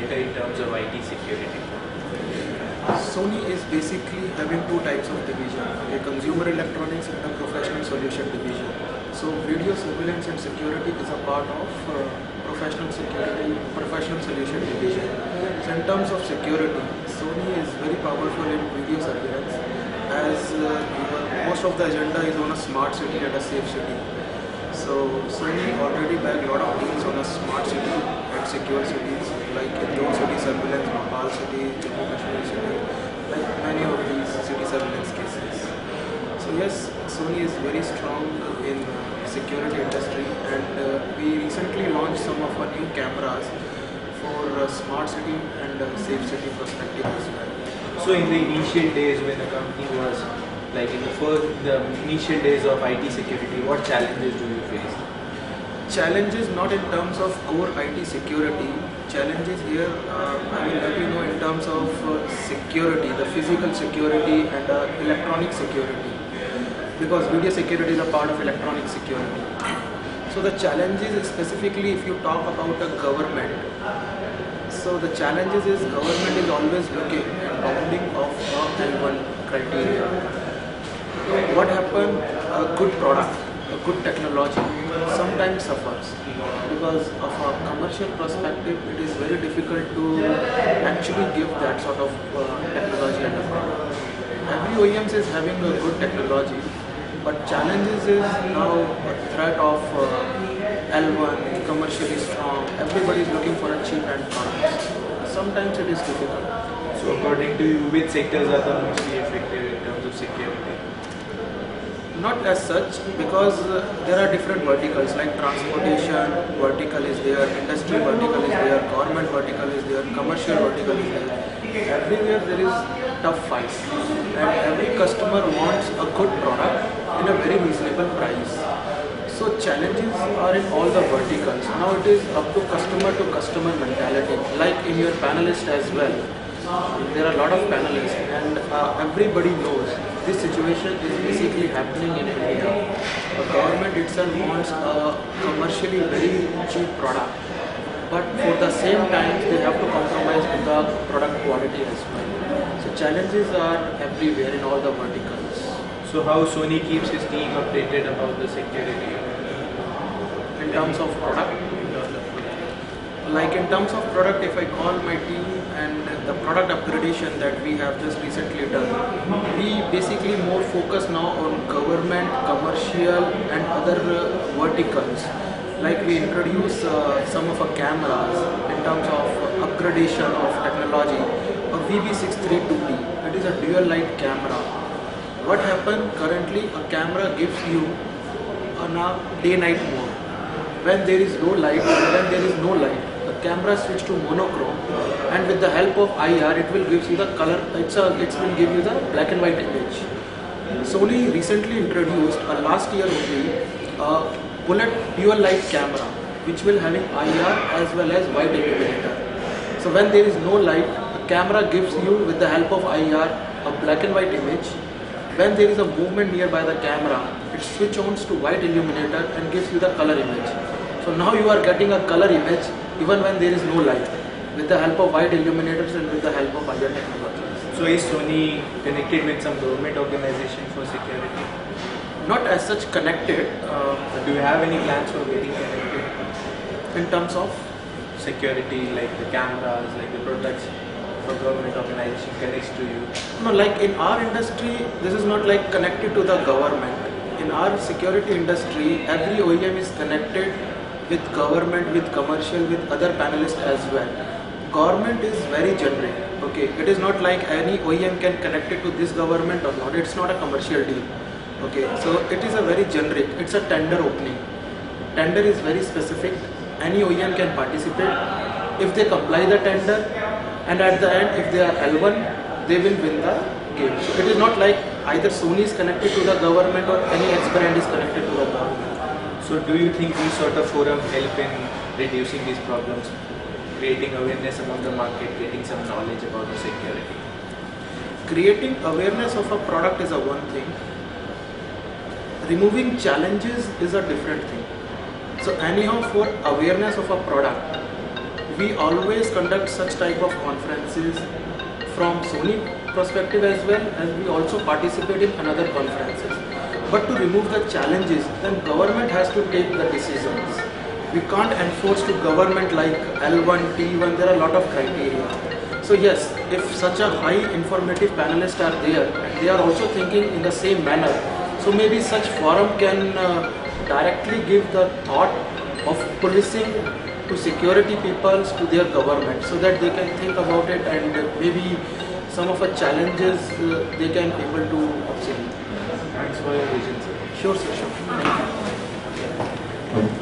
better in terms of IT security? Sony is basically having two types of division, a consumer electronics and a professional solution division. So video surveillance and security is a part of professional solution division. So in terms of security, Sony is very powerful in video surveillance as most of the agenda is on a smart city and a safe city. So Sony already bagged a lot of deals on a smart city and secure cities like Indore city surveillance, Bhopal city, Jammu Kashmir city, like many of these city surveillance cases. So yes, Sony is very strong in security industry, and we recently launched some of our new cameras for smart city and safe city perspective as well. So in the initial days when the company was like in the initial days of IT security, what challenges do you face? Challenges not in terms of core IT security. Challenges here, I will let you know in terms of security, the physical security and electronic security, because video security is a part of electronic security. So the challenges specifically if you talk about the government, so the challenges is government is always looking at bounding of L1 criteria. What happened, a good product, a good technology sometimes suffers because of a commercial perspective. It is very difficult to actually give that sort of technology and a product. Every OEM is having a good technology, but challenges is now a threat of L1, commercially strong. Everybody is looking for a cheap end products. Sometimes it is difficult. So according to you, which sectors are the mostly effective in terms of security? Not as such, because there are different verticals like transportation vertical is there, industry vertical is there, government vertical is there, commercial vertical is there. Everywhere there is tough fight, and every customer wants a good product in a very reasonable price. So challenges are in all the verticals. Now it is up to customer mentality, like in your panelist as well. There are a lot of panelists, and everybody knows this situation is basically happening in India. The government itself wants a commercially very cheap product, but for the same time they have to compromise with the product quality as well. So challenges are everywhere in all the verticals. So how Sony keeps his team updated about the security? In terms of product, like in terms of product, if I call my team and the product upgradation that we have just recently done, we basically more focus now on government, commercial and other verticals. Like we introduce some of our cameras in terms of upgradation of technology, a VB632D. It is a dual light camera. What happens currently, a camera gives you a day-night mode. When there is no light, when there is no light, the camera switch to monochrome, and with the help of IR it will give you the color, it will give you the black and white image. Sony recently introduced last year only a bullet dual light camera which will having IR as well as white illuminator. So when there is no light, the camera gives you with the help of IR a black and white image. When there is a movement nearby the camera, it switch on to white illuminator and gives you the color image. So now you are getting a color image even when there is no light, with the help of white illuminators and with the help of IR technologies. So is Sony connected with some government organization for security? Not as such connected. Do you have any plans for getting connected? In terms of security, like the cameras, like the products for government organization connects to you? No, like in our industry, this is not like connected to the government. In our security industry, every OEM is connected with government, with commercial, with other panelists as well. Government is very generic. Okay, it is not like any OEM can connect it to this government or not. It's not a commercial deal. Okay, so it is a very generic. It's a tender opening. Tender is very specific. Any OEM can participate if they comply the tender, and at the end, if they are L1, they will win the game. So it is not like either Sony is connected to the government or any ex-brand is connected to the government. So do you think these sort of forums help in reducing these problems, creating awareness among the market, getting some knowledge about the security? Creating awareness of a product is a one thing. Removing challenges is a different thing. So anyhow, for awareness of a product, we always conduct such type of conferences from Sony perspective as well, and we also participate in another conferences. But to remove the challenges, then government has to take the decisions. We can't enforce to government like L1, T1, there are a lot of criteria. So yes, if such a high informative panelists are there and they are also thinking in the same manner, so maybe such forum can directly give the thought of policing to security peoples to their government, so that they can think about it and maybe some of the challenges they can able to obtain. Thanks for your vision, sir. Sure, sir, sure. Thank you.